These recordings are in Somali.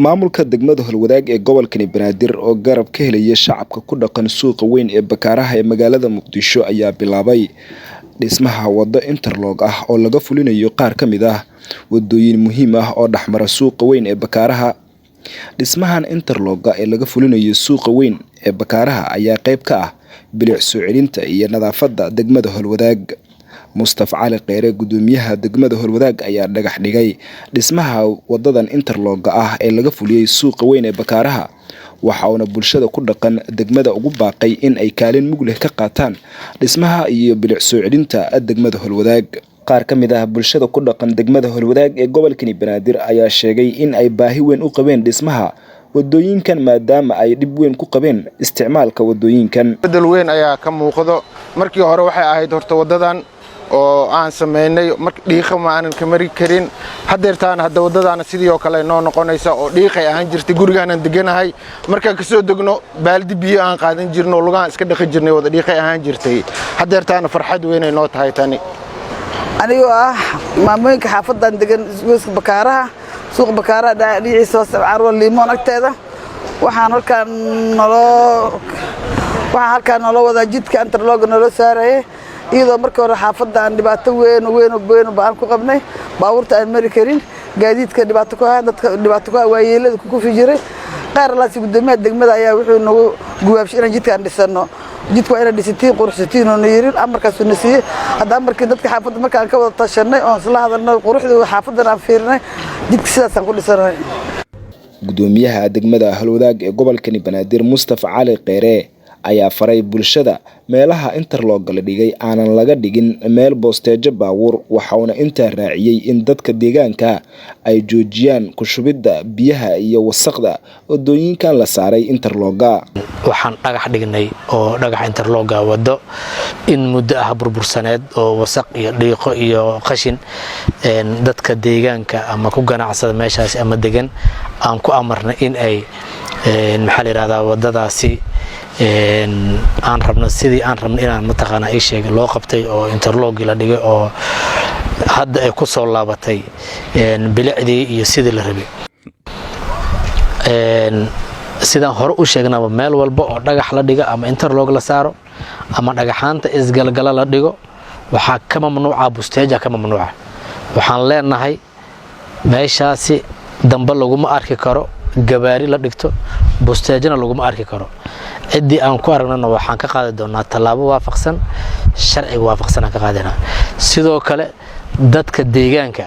maamulka degmada Holwadaag ee gobolka Banaadir oo garab ka helaya shacabka ku dhaqan suuqa weyn ee Bakaaraha ee magaalada Muqdisho ayaa bilaabay dhismaha wado interlock ah oo laga fulinayo qaar ka mid ah wadooyin muhiim ah oo dhaxmara suuqa weyn ee Bakaaraha. Dhismahan interlock ee laga fulinayo suuqa weyn ee Bakaaraha ayaa qayb ka ah bilic soo celinta iyo nadaafadda degmada Holwadaag. Mustafa Cali Qeyre gudoomiyaha degmada Holwadaag ayaa dhagax dhigay dhismaha wadadan interlock ah ee laga fuliyay suuqa weyn ee Bakaaraha. Waxa uu bulshada ku dhaqan degmada ugu baaqay in ay kaalin mug leh ka qaataan dhismaha iyo bilic soo celinta degmada Holwadaag. Qaar ka mid ah bulshada ku dhaqan degmada Holwadaag ee gobolka Banaadir ayaa sheegay in ay baahi weyn u qabeen dhismaha wadooyinkan maadaama ay dib weyn ku qabeen isticmaalka wadooyinkan. Bedel weyn ayaa ka muuqdo. Markii hore waxay ahayd horta wadadan oo aan sameynay markii dhiiqa ma aanan ka mari karin hadeertaan hadda wadadana sidii oo kale noo noqonaysa oo dhiiqay ahaan jirtay gurigaanan deganahay marka ka soo degno baaldi biyo aan qaadan jirno lugaan iska dhaqi jirnay wada dhiiqay ahaan jirtay hadeertaan farxad weyn ay noo tahay tani anigoo ah maamooyinka xaafadan degan suuqa Bakaaraha dhiciisa Carwo Limon agteeda waxaan halkaan nolo wada jidka interlock nolo saaray iyadoo markii hore xaafadan dhibaato weyn baan ku qabnay baabuurta aan mari karin gaadiidka dhibaato ku ah dadka dhibaato ku ah waayeelada ku fijiray qaar la si gudoomiyaha degmada ayaa wuxuu nagu guwaabshay in jidkaan dhisano jidku waa in dhisitay quruxsatiin oo yeerin amarkaas uu nasiiyay hadda markii dadka xaafadda markaan ka wada tashanay oo isla hadalnay quruxda xaafadan aan fiirnay jidka sidaas aan ku dhisanay gudoomiyaha degmada Holwadaag ee gobolka Banaadir Mustafa Cali Qeyre ayaa faray bulshada meelaha interlock la dhigay aanan laga dhigin meel boosteejo baabuur waxaana inta raaciyay in dadka deegaanka ay joojiyaan ku shubidda biyaha iyo wasaqda wadooyinkan la saaray interlocka. Waxaan dhagax dhignay oo dhagax interlocka wado in muddo ah burbursaneed oo wasaq iyo dhiiqo iyo qashin dadka deegaanka ama ku ganacsada meeshaas ama degan aan ku amarnay in ay maxaa la yiraahdaa wadadaasi aan rabno sidii aan rabno inaan mataqaana ay sheegay loo qabtay oo interlock la dhigay oo hadda ay ku soo laabatay bilicdii iyo sidii la rabay sidaan hore u sheegnaba meel walba oo dhagax la dhiga ama interlock la saaro ama dhagaxaanta isgalgala la dhigo waxa ka mamnuuca busteeja ka mamnuuca waxaan leenahay meeshaasi damba laguma arki karo gabaari la dhigto busteejana laguma arki karo cidii aan ku aragnana waxaan ka qaadi doonaa talaabo waafaqsan sharciga waafaqsan aan ka qaadana sidoo kale dadka deegaanka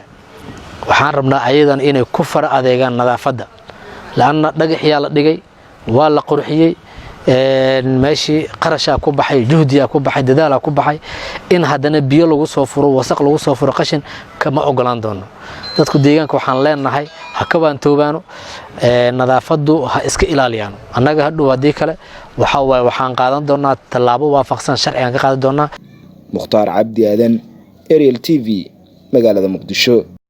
waxaan rabnaa ayadan inay ku fara adeegaan nadaafadda laana dhagaxya la dhigay waa la qurxiyay meeshii qarasha ku baxay juhdiya ku baxay dadaal ku baxay in hadana biyo lagu soo furo wasaq lagu soo furo qashin kama ogolaan doono dadku deegaanka waxaan leenahay ha ka baantoobaano nadaafaddu ha iska ilaaliyaan annaga hadhow hadii kale waxaan qaadan doonaa talaabo waafaqsan sharciga ka qaadan doonaa. Mukhtaar Cabdi Aadan, Ariel TV, magaalada Muqdisho.